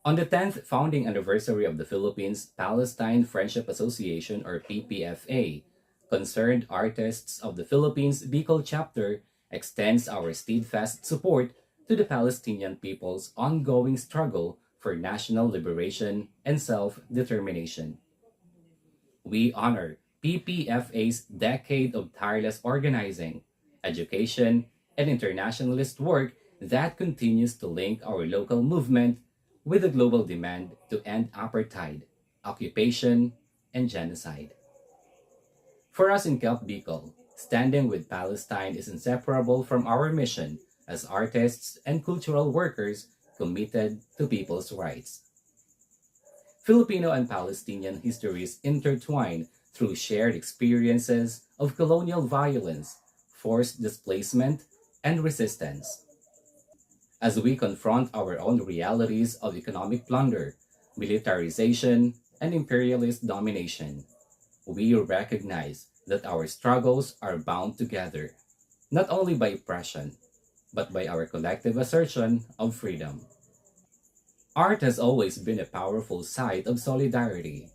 On the 10th founding anniversary of the Philippines-Palestine Friendship Association, or PPFA, concerned artists of the Philippines-Bicol chapter extends our steadfast support to the Palestinian people's ongoing struggle for national liberation and self-determination. We honor PPFA's decade of tireless organizing, education, and internationalist work that continues to link our local movement with the global demand to end apartheid, occupation, and genocide. For us in Bicol, standing with Palestine is inseparable from our mission as artists and cultural workers committed to people's rights. Filipino and Palestinian histories intertwine through shared experiences of colonial violence, forced displacement, and resistance. As we confront our own realities of economic plunder, militarization, and imperialist domination, we recognize that our struggles are bound together, not only by oppression, but by our collective assertion of freedom. Art has always been a powerful site of solidarity.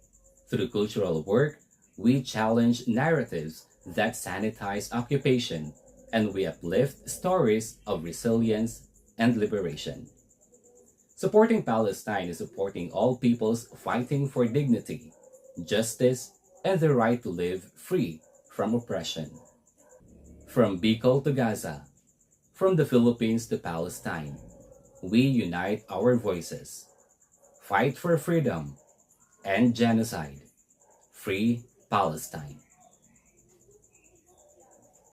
Through cultural work, we challenge narratives that sanitize occupation, and we uplift stories of resilience and liberation. Supporting Palestine is supporting all peoples fighting for dignity, justice, and the right to live free from oppression. From Bicol to Gaza, from the Philippines to Palestine, we unite our voices. Fight for freedom and genocide. Free Palestine.